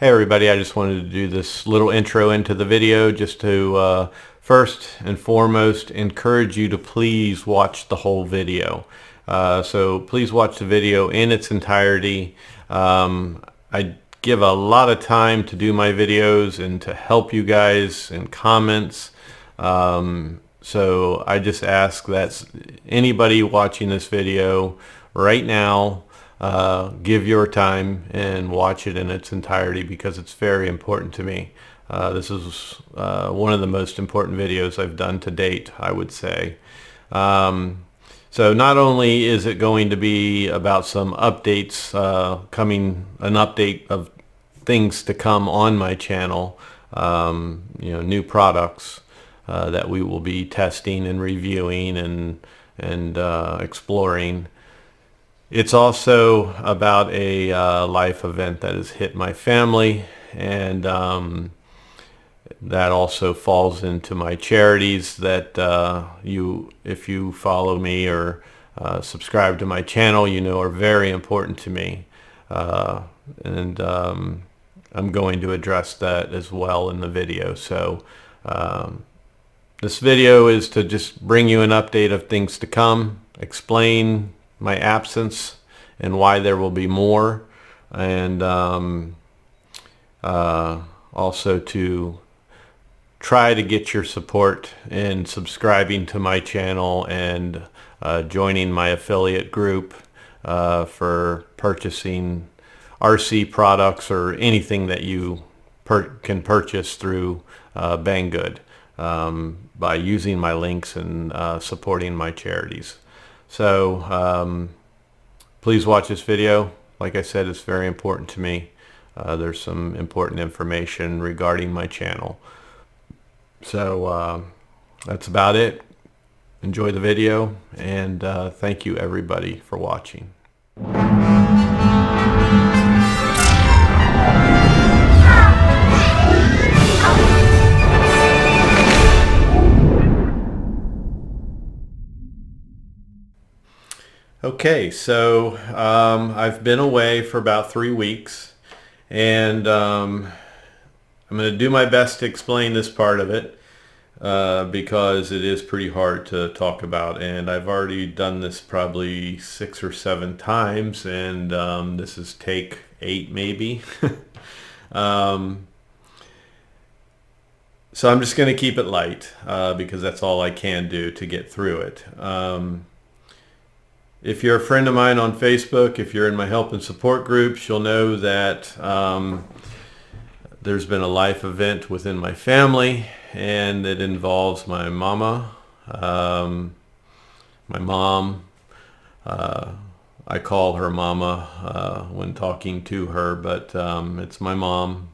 Hey everybody, I just wanted to do this little intro into the video just to first and foremost encourage you to please watch the whole video. So please watch the video in its entirety. I give a lot of time to do my videos and to help you guys in comments. So I just ask that anybody watching this video right now give your time and watch it in its entirety because it's very important to me. This is one of the most important videos I've done to date, I would say. So not only is it going to be about some updates, an update of things to come on my channel, new products that we will be testing and reviewing and exploring. It's also about a life event that has hit my family, and that also falls into my charities that if you follow me or subscribe to my channel, are very important to me. And I'm going to address that as well in the video. So this video is to just bring you an update of things to come, explain my absence and why there will be more, and also to try to get your support in subscribing to my channel and joining my affiliate group for purchasing RC products or anything that you can purchase through Banggood by using my links and supporting my charities. So please watch this video. Like I said, it's very important to me. There's some important information regarding my channel. So that's about it. Enjoy the video, and thank you everybody for watching. Okay, so I've been away for about 3 weeks, and I'm going to do my best to explain this part of it because it is pretty hard to talk about, and I've already done this probably 6 or 7 times, and this is take 8 maybe. So I'm just going to keep it light because that's all I can do to get through it. If you're a friend of mine on Facebook, if you're in my help and support groups, you'll know that there's been a life event within my family, and it involves my mama, my mom. I call her mama when talking to her, but it's my mom,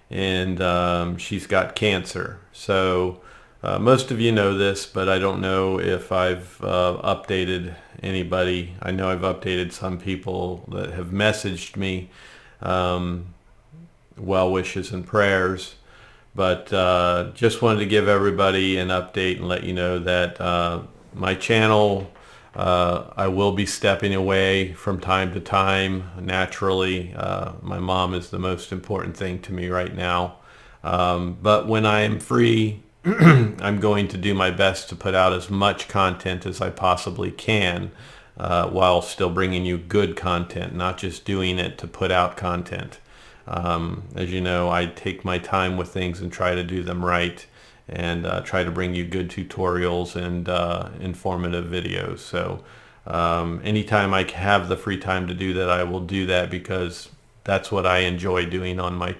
and she's got cancer. So most of you know this, but I don't know if I've updated anybody. I know I've updated some people that have messaged me well wishes and prayers, but just wanted to give everybody an update and let you know that my channel, I will be stepping away from time to time. Naturally, my mom is the most important thing to me right now, but when I am free, I'm going to do my best to put out as much content as I possibly can while still bringing you good content, not just doing it to put out content. As you know, I take my time with things and try to do them right, and try to bring you good tutorials and informative videos. So anytime I have the free time to do that, I will do that because that's what I enjoy doing on my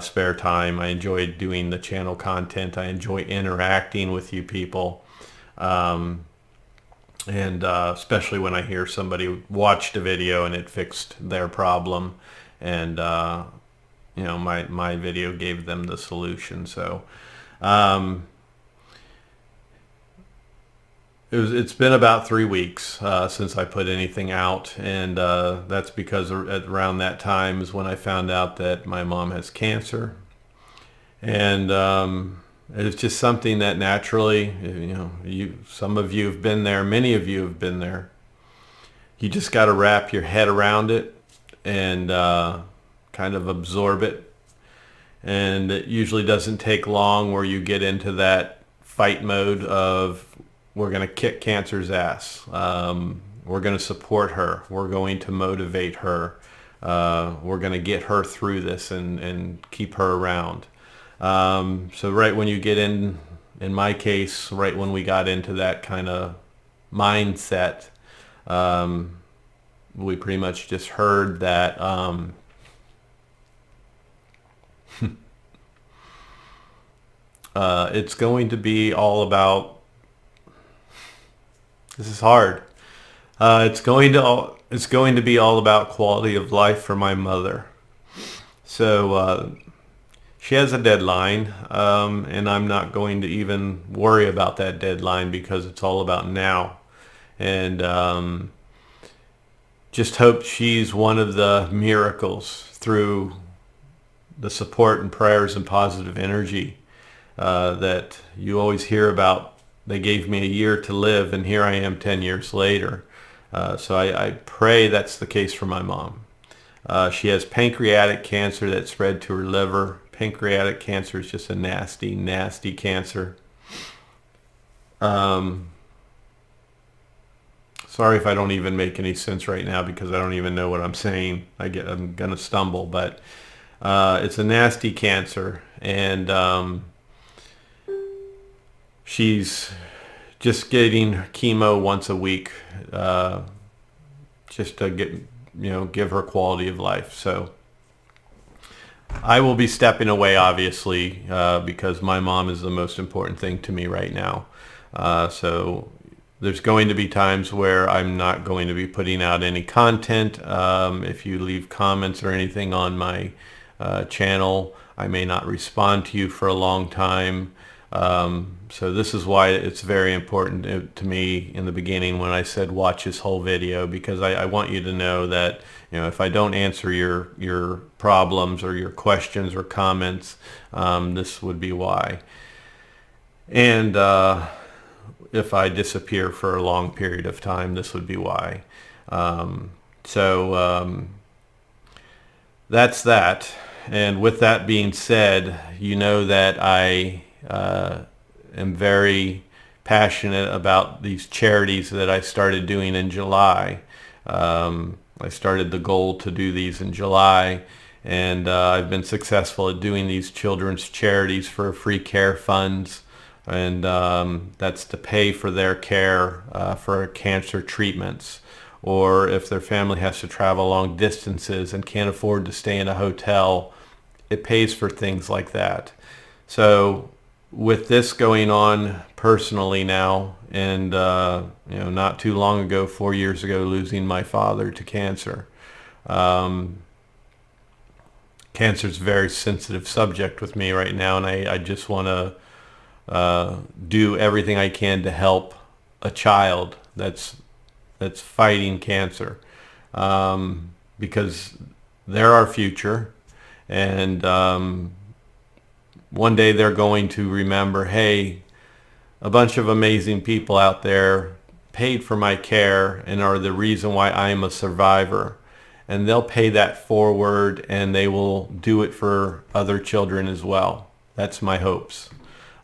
spare time. I enjoy doing the channel content. I enjoy interacting with you people, and especially when I hear somebody watched a video and it fixed their problem, and my video gave them the solution. So it's been about 3 weeks since I put anything out, and that's because around that time is when I found out that my mom has cancer, and it's just something that naturally, some of you have been there, many of you have been there. You just got to wrap your head around it and kind of absorb it. And it usually doesn't take long where you get into that fight mode of, we're going to kick cancer's ass. We're going to support her. We're going to motivate her. We're going to get her through this and keep her around. So right when you get in my case, right when we got into that kind of mindset, we pretty much just heard that it's going to be all about, this is hard. It's going to be all about quality of life for my mother. So she has a deadline, and I'm not going to even worry about that deadline because it's all about now. And just hope she's one of the miracles through the support and prayers and positive energy that you always hear about. They gave me a year to live, and here I am 10 years later. So I pray that's the case for my mom. She has pancreatic cancer that spread to her liver. Pancreatic cancer is just a nasty, nasty cancer. Sorry if I don't even make any sense right now because I don't even know what I'm saying. I'm gonna stumble, but it's a nasty cancer, and she's just getting chemo once a week, just to give her quality of life. So I will be stepping away, obviously, because my mom is the most important thing to me right now. So there's going to be times where I'm not going to be putting out any content. If you leave comments or anything on my channel, I may not respond to you for a long time. So this is why it's very important to me in the beginning when I said watch this whole video, because I want you to know that if I don't answer your problems or your questions or comments, this would be why. And if I disappear for a long period of time, this would be why. So that's that. And with that being said, you know that I am very passionate about these charities that I started doing in July. I started the goal to do these in July, and I've been successful at doing these children's charities for free care funds, and that's to pay for their care for cancer treatments, or if their family has to travel long distances and can't afford to stay in a hotel, it pays for things like that. So with this going on personally now, and not too long ago, 4 years ago, losing my father to cancer. Cancer is a very sensitive subject with me right now, and I just want to do everything I can to help a child that's fighting cancer, because they're our future, and one day they're going to remember, hey, a bunch of amazing people out there paid for my care and are the reason why I am a survivor. And they'll pay that forward, and they will do it for other children as well. That's my hopes.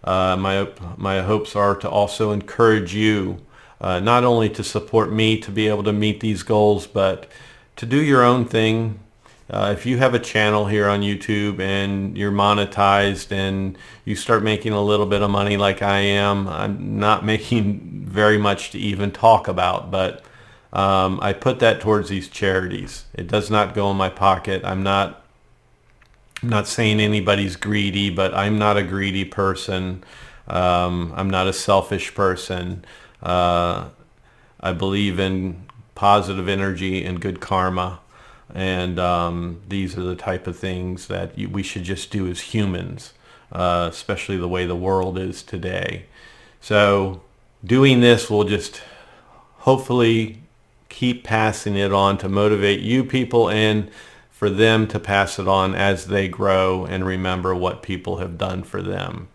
My hopes are to also encourage you, not only to support me to be able to meet these goals, but to do your own thing. If you have a channel here on YouTube and you're monetized and you start making a little bit of money like I am, I'm not making very much to even talk about, but I put that towards these charities. It does not go in my pocket. I'm not saying anybody's greedy, but I'm not a greedy person. I'm not a selfish person. I believe in positive energy and good karma. And these are the type of things that we should just do as humans, especially the way the world is today. So doing this will just hopefully keep passing it on to motivate you people, and for them to pass it on as they grow and remember what people have done for them.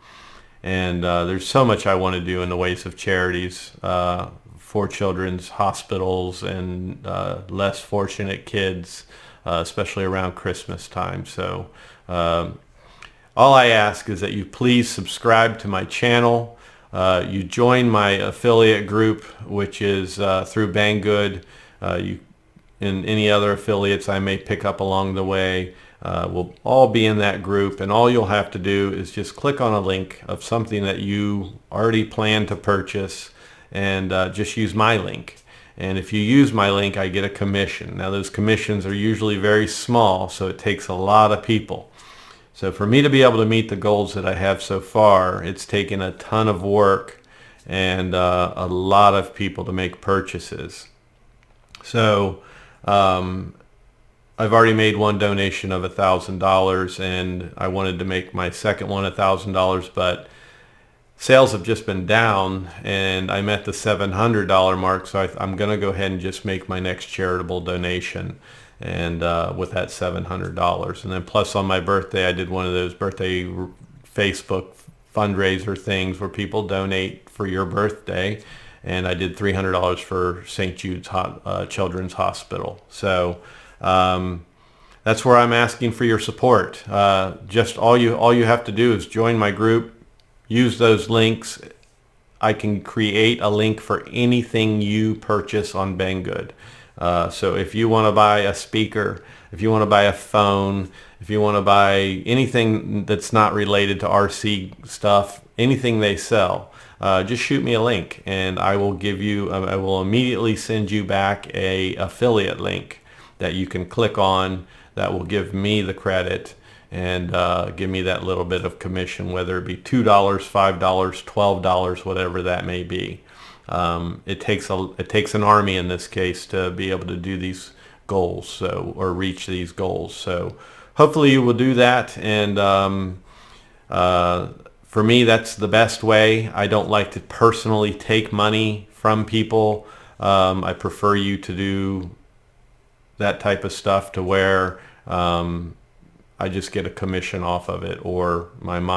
And there's so much I want to do in the ways of charities for children's hospitals and less fortunate kids, especially around Christmas time. So all I ask is that you please subscribe to my channel. You join my affiliate group, which is through Banggood. You and any other affiliates I may pick up along the way will all be in that group, and all you'll have to do is just click on a link of something that you already plan to purchase and just use my link. And if you use my link, I get a commission. Now those commissions are usually very small, so it takes a lot of people. So for me to be able to meet the goals that I have so far, it's taken a ton of work and a lot of people to make purchases. So I've already made one donation of $1,000, and I wanted to make my second one $1,000, but sales have just been down, and I'm at the $700 mark, so I'm going to go ahead and just make my next charitable donation, and with that $700. And then plus on my birthday, I did one of those birthday Facebook fundraiser things where people donate for your birthday, and I did $300 for St. Jude's Children's Hospital. So that's where I'm asking for your support. Just all you have to do is join my group, use those links. I can create a link for anything you purchase on Banggood. So if you want to buy a speaker, if you want to buy a phone, if you want to buy anything that's not related to RC stuff, anything they sell, just shoot me a link, and I will give you. I will immediately send you back a affiliate link that you can click on. That will give me the credit and give me that little bit of commission, whether it be $2, $5, $12, whatever that may be. It takes an army in this case to be able to do these goals, or reach these goals. So hopefully you will do that, and for me, that's the best way. I don't like to personally take money from people. I prefer you to do that type of stuff to where I just get a commission off of it, or my being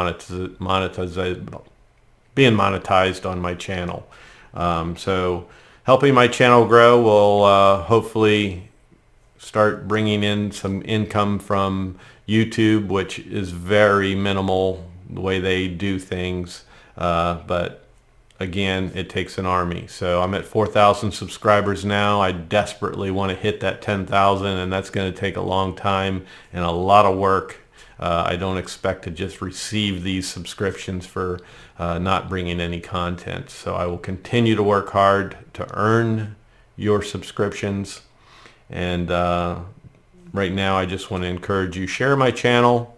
monetized on my channel. So helping my channel grow will hopefully start bringing in some income from YouTube, which is very minimal the way they do things, but again, it takes an army. So I'm at 4,000 subscribers now. I desperately want to hit that 10,000, and that's going to take a long time and a lot of work. I don't expect to just receive these subscriptions for not bringing any content. So I will continue to work hard to earn your subscriptions. And right now, I just want to encourage you, share my channel,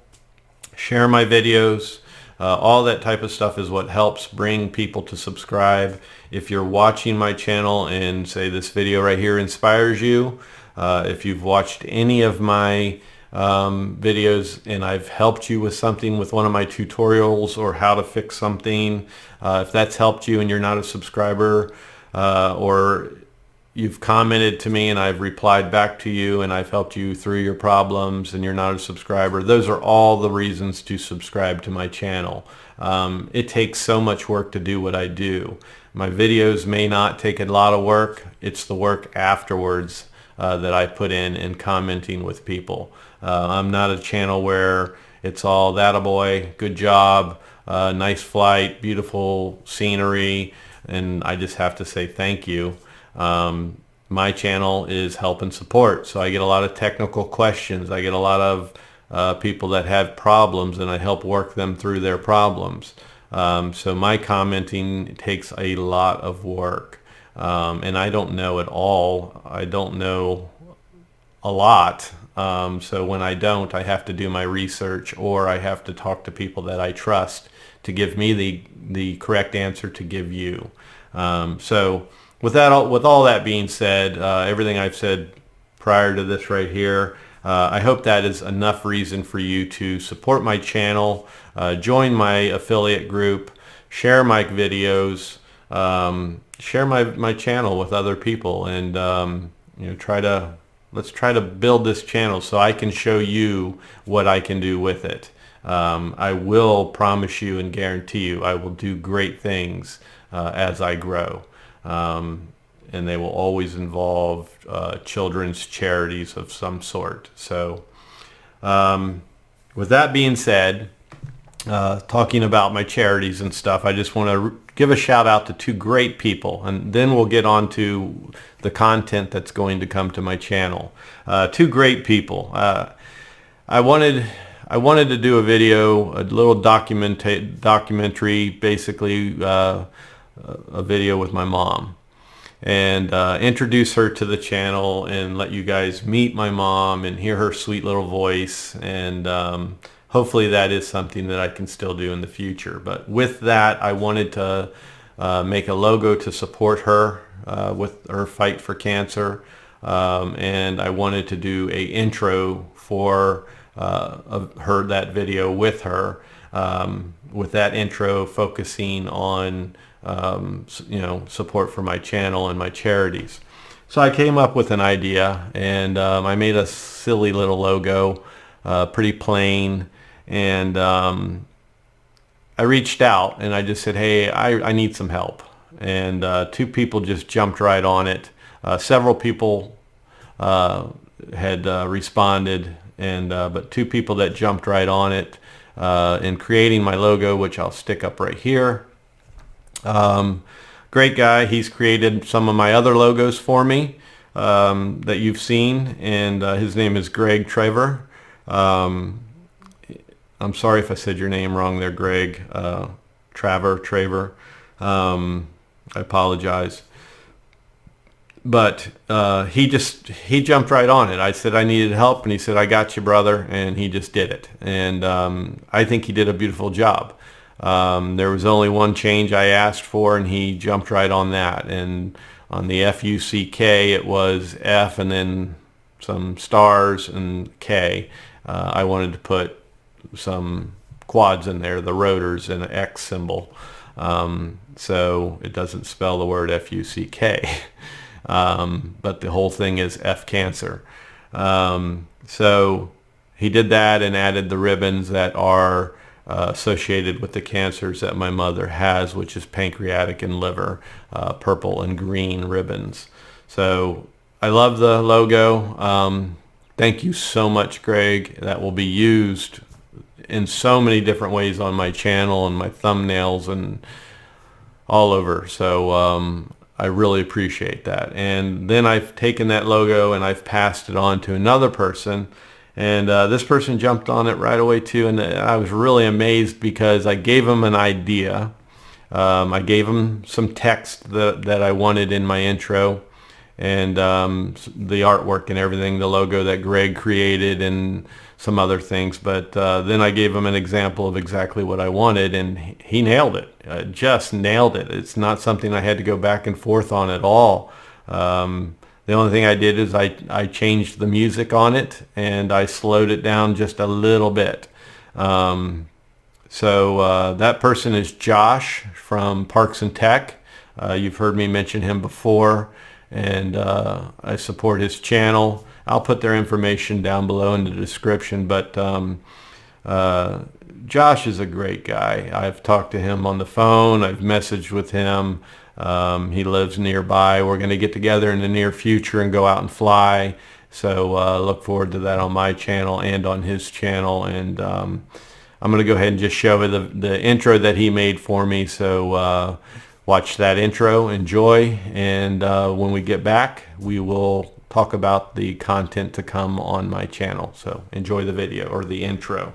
share my videos. All that type of stuff is what helps bring people to subscribe. If you're watching my channel and say this video right here inspires you, if you've watched any of my videos and I've helped you with something with one of my tutorials or how to fix something, if that's helped you and you're not a subscriber, or you've commented to me and I've replied back to you and I've helped you through your problems and you're not a subscriber, those are all the reasons to subscribe to my channel. It takes so much work to do what I do. My videos may not take a lot of work. It's the work afterwards that I put in commenting with people. I'm not a channel where it's all that a boy, good job, nice flight, beautiful scenery, and I just have to say thank you. My channel is help and support, so I get a lot of technical questions. I get a lot of people that have problems, and I help work them through their problems. So my commenting takes a lot of work, and I don't know it all. I don't know a lot. So when I don't, I have to do my research, or I have to talk to people that I trust to give me the correct answer to give you. So with all that being said, everything I've said prior to this right here, I hope that is enough reason for you to support my channel, join my affiliate group, share my videos, share my channel with other people, and let's try to build this channel so I can show you what I can do with it. I will promise you and guarantee you I will do great things as I grow. and they will always involve children's charities of some sort. So with that being said, talking about my charities and stuff, I just want to give a shout out to two great people, and then we'll get on to the content that's going to come to my channel. Two great people. I wanted to do a video, a little documentary, basically a video with my mom, and introduce her to the channel and let you guys meet my mom and hear her sweet little voice, and hopefully that is something that I can still do in the future. But with that, I wanted to make a logo to support her with her fight for cancer, and I wanted to do a intro for her, that video with her, with that intro focusing on support for my channel and my charities. So I came up with an idea, and I made a silly little logo, pretty plain, and I reached out and I just said, hey, I need some help. And two people just jumped right on it. Several people had responded, and but two people that jumped right on it in creating my logo, which I'll stick up right here. Great guy. He's created some of my other logos for me that you've seen, and his name is TRAVER. I'm sorry if I said your name wrong there, Greg. TRAVER. I apologize. But he jumped right on it. I said I needed help, and he said, I got you, brother, and he just did it. And I think he did a beautiful job. There was only one change I asked for, and he jumped right on that. And on the F-U-C-K, it was F and then some stars and K. I wanted to put some quads in there, the rotors, and an X symbol, so it doesn't spell the word F-U-C-K. But the whole thing is F cancer. So he did that and added the ribbons that are associated with the cancers that my mother has, which is pancreatic and liver, purple and green ribbons. So I love the logo. Thank you so much, Greg. That will be used in so many different ways on my channel and my thumbnails and all over. So I really appreciate that. And then I've taken that logo and I've passed it on to another person, and this person jumped on it right away too, and I was really amazed because I gave him an idea. I gave him some text that I wanted in my intro, and the artwork and everything, the logo that Greg created and some other things. But then I gave him an example of exactly what I wanted, and he nailed it. Just nailed it. It's not something I had to go back and forth on at all. The only thing I did is I changed the music on it, and I slowed it down just a little bit. So that person is Josh from Parks and Tech. You've heard me mention him before, and I support his channel. I'll put their information down below in the description, but Josh is a great guy. I've talked to him on the phone. I've messaged with him. He lives nearby. We're going to get together in the near future and go out and fly. So look forward to that on my channel and on his channel. And I'm going to go ahead and just show the intro that he made for me. So watch that intro, enjoy, and when we get back, we will talk about the content to come on my channel. So enjoy the video, or the intro.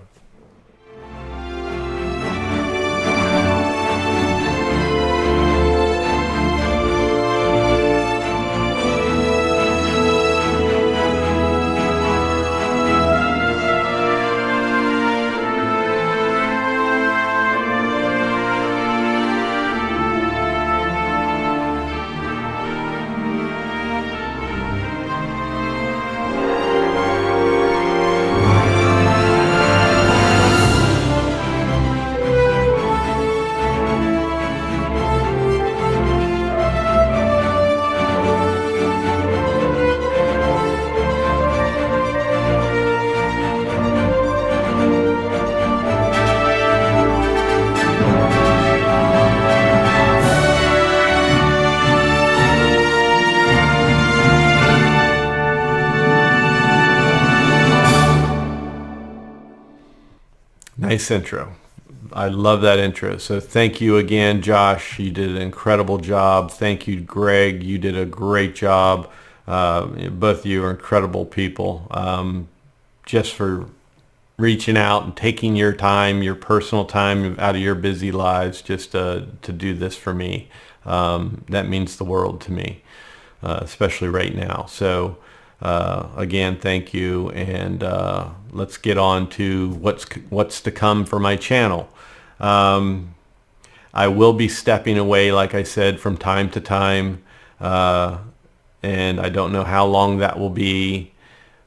Nice intro. I love that intro. So thank you again, Josh. You did an incredible job. Thank you, Greg. You did a great job. Both of you are incredible people. Just for reaching out and taking your time, your personal time out of your busy lives just to do this for me. That means the world to me, especially right now. So again, thank you, and let's get on to what's to come for my channel. I will be stepping away, like I said, from time to time, and I don't know how long that will be.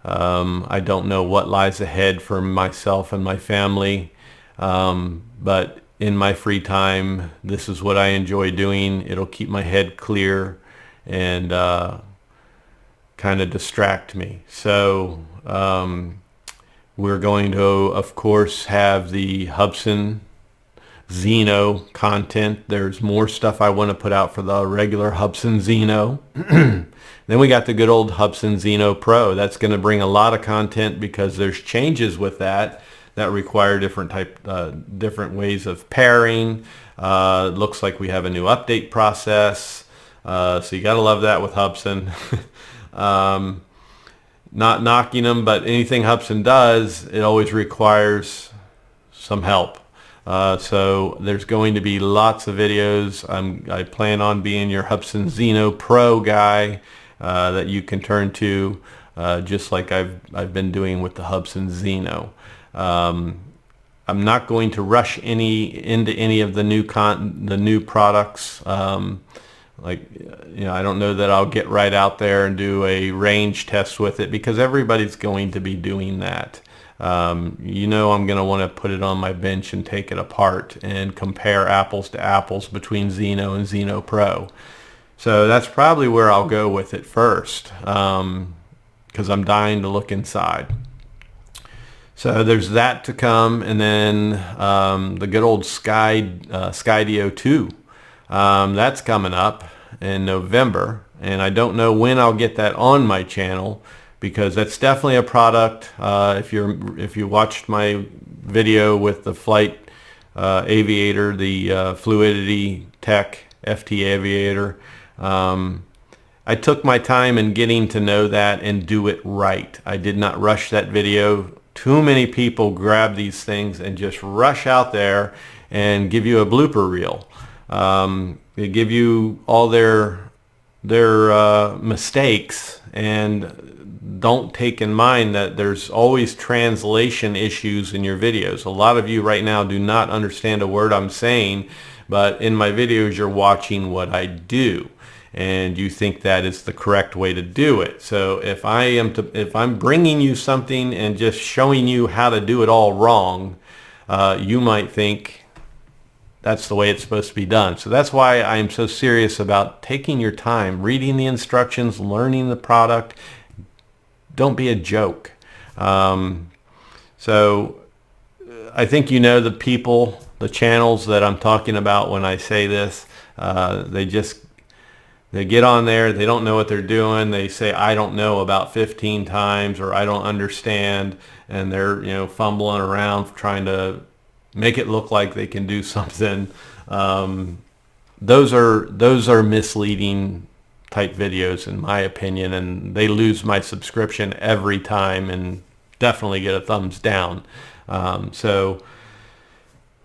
I don't know what lies ahead for myself and my family, but in my free time, this is what I enjoy doing. It'll keep my head clear and kind of distract me. So we're going to, of course, have the Hubsan Zeno content. There's more stuff I want to put out for the regular Hubsan Zeno. Then we got the good old Hubsan Zeno Pro. That's going to bring a lot of content because there's changes with that require different ways of pairing. Looks like we have a new update process. So you got to love that with Hubsan. Not knocking them, but anything Hubsan does, it always requires some help. So there's going to be lots of videos. I plan on being your Hubsan Zeno Pro guy that you can turn to, just like I've been doing with the Hubsan Zeno. I'm not going to rush into any of the new products. I don't know that I'll get right out there and do a range test with it because everybody's going to be doing that. I'm going to want to put it on my bench and take it apart and compare apples to apples between Zeno and Zeno Pro. So that's probably where I'll go with it first, because I'm dying to look inside. So there's that to come, and then the good old Skydio 2. That's coming up in November, and I don't know when I'll get that on my channel, because that's definitely a product. If you watched my video with the Flight Aviator, the Fluidity Tech FT Aviator, I took my time in getting to know that and do it right. I did not rush that video. Too many people grab these things and just rush out there and give you a blooper reel. They give you all their mistakes and don't take in mind that there's always translation issues in your videos. A lot of you right now do not understand a word I'm saying, but in my videos you're watching what I do and you think that is the correct way to do it. So if I'm bringing you something and just showing you how to do it all wrong, you might think that's the way it's supposed to be done. So that's why I am so serious about taking your time, reading the instructions, learning the product. Don't be a joke. So I think you know the people, the channels that I'm talking about when I say this. They get on there, they don't know what they're doing. They say, I don't know about 15 times, or I don't understand. And they're, fumbling around trying to make it look like they can do something. Those are misleading type videos in my opinion, and they lose my subscription every time and definitely get a thumbs down. So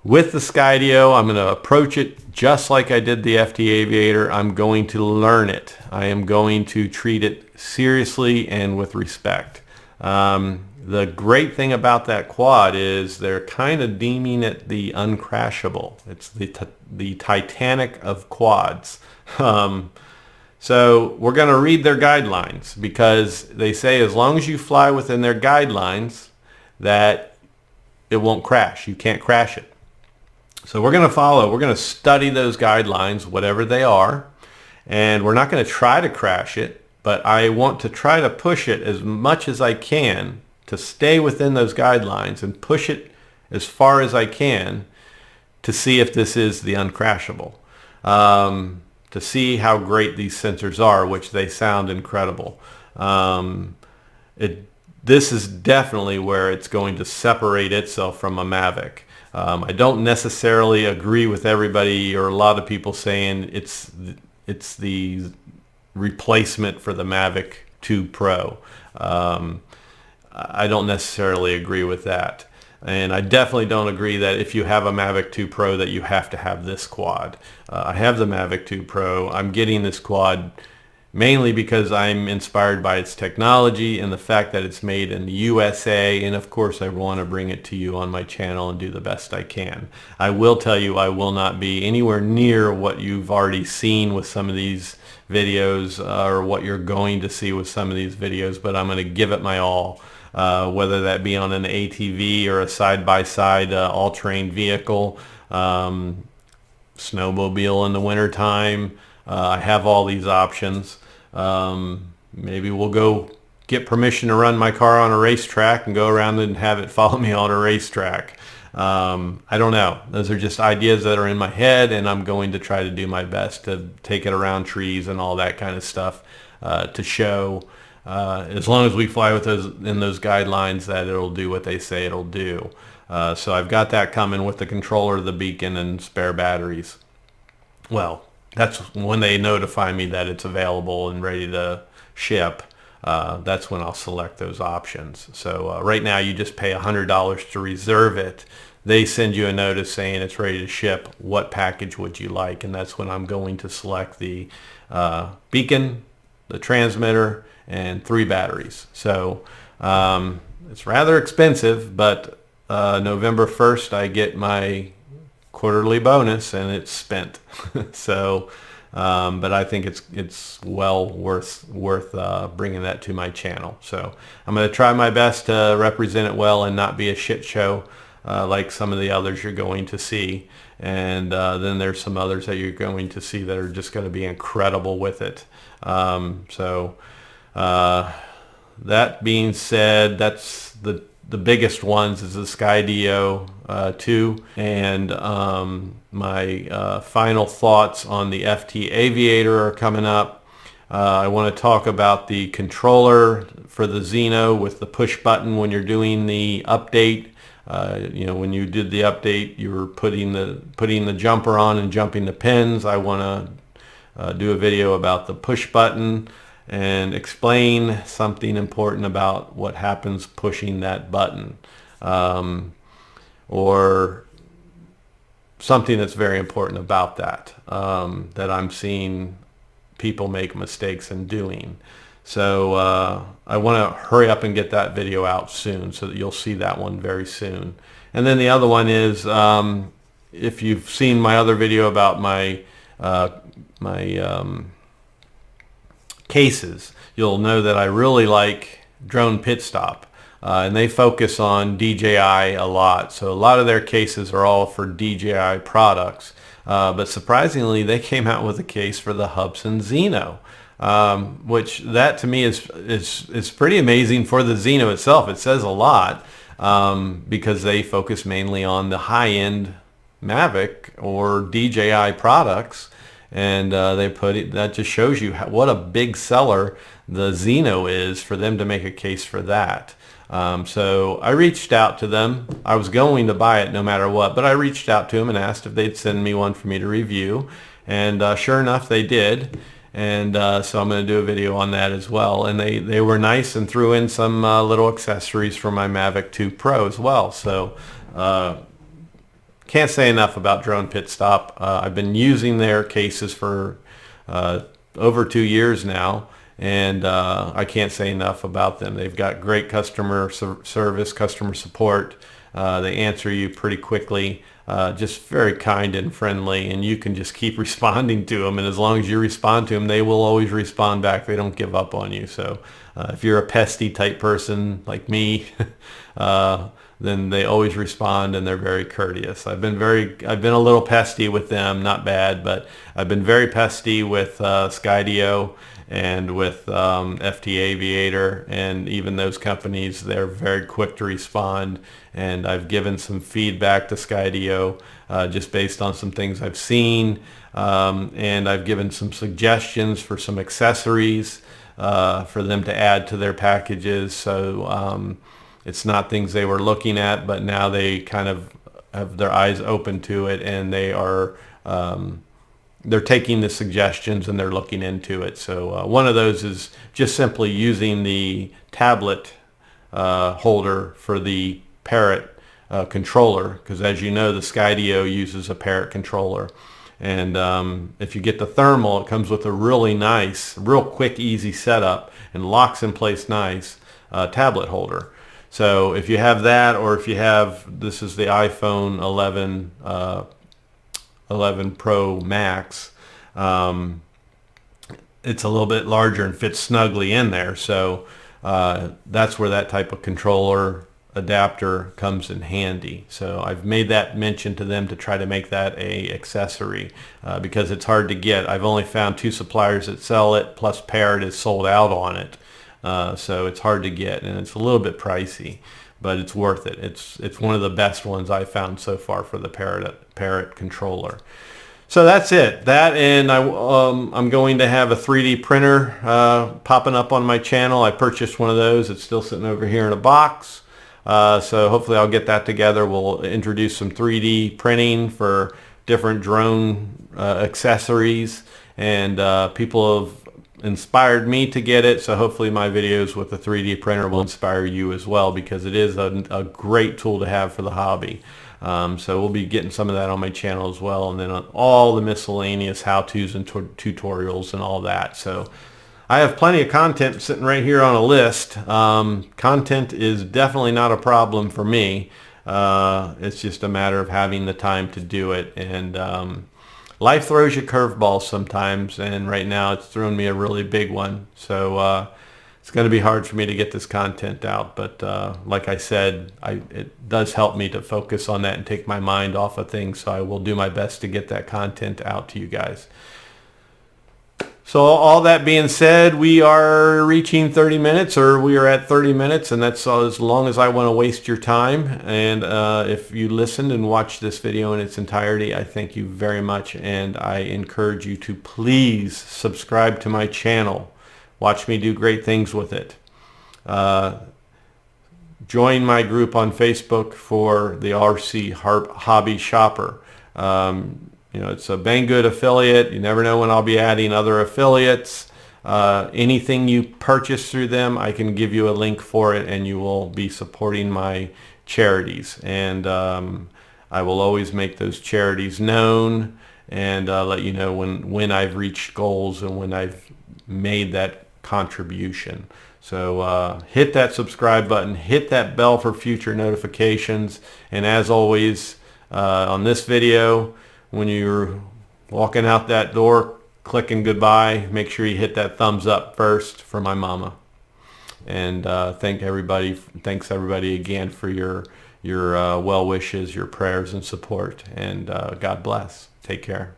with the Skydio, I'm going to approach it just like I did the FT Aviator. I'm going to learn it. I am going to treat it seriously and with respect. The great thing about that quad is they're kind of deeming it the uncrashable. It's the Titanic of quads. So we're going to read their guidelines, because they say as long as you fly within their guidelines that it won't crash. You can't crash it. So we're going to study those guidelines, whatever they are, and we're not going to try to crash it, but I want to try to push it as much as I can to stay within those guidelines and push it as far as I can to see if this is the uncrashable, to see how great these sensors are, which they sound incredible. this is definitely where it's going to separate itself from a Mavic. I don't necessarily agree with everybody or a lot of people saying it's the replacement for the Mavic 2 Pro. I don't necessarily agree with that. And I definitely don't agree that if you have a Mavic 2 Pro that you have to have this quad. I have the Mavic 2 Pro. I'm getting this quad mainly because I'm inspired by its technology and the fact that it's made in the USA, and of course I want to bring it to you on my channel and do the best I can. I will tell you I will not be anywhere near what you've already seen with some of these videos or what you're going to see with some of these videos, but I'm going to give it my all, whether that be on an ATV or a side-by-side all-terrain vehicle, snowmobile in the wintertime. I have all these options. Maybe we'll go get permission to run my car on a racetrack and go around and have it follow me on a racetrack. I don't know. Those are just ideas that are in my head, and I'm going to try to do my best to take it around trees and all that kind of stuff to show, as long as we fly with those in those guidelines, that it'll do what they say it'll do. So I've got that coming with the controller, the beacon, and spare batteries. Well, that's when they notify me that it's available and ready to ship. That's when I'll select those options. So right now you just pay $100 to reserve it. They send you a notice saying it's ready to ship. What package would you like? And that's when I'm going to select the beacon, the transmitter, and 3 batteries. So it's rather expensive, but November 1st I get my quarterly bonus and it's spent. So but I think it's well worth bringing that to my channel. So I'm going to try my best to represent it well and not be a shit show like some of the others you're going to see. And then there's some others that you're going to see that are just going to be incredible with it. That being said, that's the biggest ones is the Skydio 2, and my final thoughts on the FT Aviator are coming up. I want to talk about the controller for the Xeno with the push button when you're doing the update. When you did the update, you were putting the jumper on and jumping the pins. I want to do a video about the push button and explain something important about what happens pushing that button, or something that's very important about that, that I'm seeing people make mistakes in doing. So I want to hurry up and get that video out soon so that you'll see that one very soon. And then the other one is, if you've seen my other video about my cases, you'll know that I really like Drone Pit Stop, and they focus on DJI a lot. So a lot of their cases are all for DJI products, but surprisingly they came out with a case for the Hubsan Xeno, which that to me is pretty amazing for the Xeno itself. It says a lot, because they focus mainly on the high-end Mavic or DJI products. And that just shows you what a big seller the Xeno is for them to make a case for that. So I reached out to them. I was going to buy it no matter what, but I reached out to them and asked if they'd send me one for me to review. And sure enough, they did. And so I'm going to do a video on that as well. And they were nice and threw in some little accessories for my Mavic 2 Pro as well. So can't say enough about Drone Pit Stop. I've been using their cases for over 2 years now, and I can't say enough about them. They've got great customer service, customer support. They answer you pretty quickly, just very kind and friendly, and you can just keep responding to them, and as long as you respond to them, they will always respond back. They don't give up on you. So if you're a pesty type person like me, then they always respond and they're very courteous. I've been a little pesty with them, not bad, but I've been very pesty with Skydio and with FT Aviator, and even those companies, they're very quick to respond. And I've given some feedback to Skydio just based on some things I've seen, and I've given some suggestions for some accessories for them to add to their packages. So it's not things they were looking at, but now they kind of have their eyes open to it, and they're taking the suggestions and they're looking into it. So one of those is just simply using the tablet holder for the Parrot controller, because as you know, the Skydio uses a Parrot controller. And if you get the thermal, it comes with a really nice, real quick, easy setup and locks in place nice tablet holder. So if you have that, or if you have, this is the iPhone 11 Pro Max, it's a little bit larger and fits snugly in there. So that's where that type of controller adapter comes in handy. So I've made that mention to them to try to make that a accessory because it's hard to get. I've only found 2 suppliers that sell it, plus Parrot is sold out on it. So it's hard to get, and it's a little bit pricey, but it's worth it. It's one of the best ones I've found so far for the Parrot controller. So that's it. That, and I'm going to have a 3D printer popping up on my channel. I purchased one of those. It's still sitting over here in a box. So hopefully I'll get that together. We'll introduce some 3D printing for different drone accessories, and people have inspired me to get it. So hopefully my videos with the 3D printer will inspire you as well, because it is a great tool to have for the hobby. So we'll be getting some of that on my channel as well, and then on all the miscellaneous how-tos and tutorials and all that. So I have plenty of content sitting right here on a list. Content is definitely not a problem for me. It's just a matter of having the time to do it. And life throws you curveballs sometimes, and right now it's thrown me a really big one. So it's going to be hard for me to get this content out, but like I said, it does help me to focus on that and take my mind off of things, so I will do my best to get that content out to you guys. So all that being said, we are reaching 30 minutes, or we are at 30 minutes, and that's as long as I want to waste your time. And if you listened and watched this video in its entirety, I thank you very much, and I encourage you to please subscribe to my channel. Watch me do great things with it. Join my group on Facebook for the RC Hobby Shopper. You know, it's a Banggood affiliate. You never know when I'll be adding other affiliates. Anything you purchase through them, I can give you a link for it, and you will be supporting my charities. And I will always make those charities known and let you know when I've reached goals and when I've made that contribution. So hit that subscribe button, hit that bell for future notifications, and as always on this video, when you're walking out that door clicking goodbye, make sure you hit that thumbs up first for my mama. And thanks everybody again for your well wishes, your prayers and support, and God bless. Take care.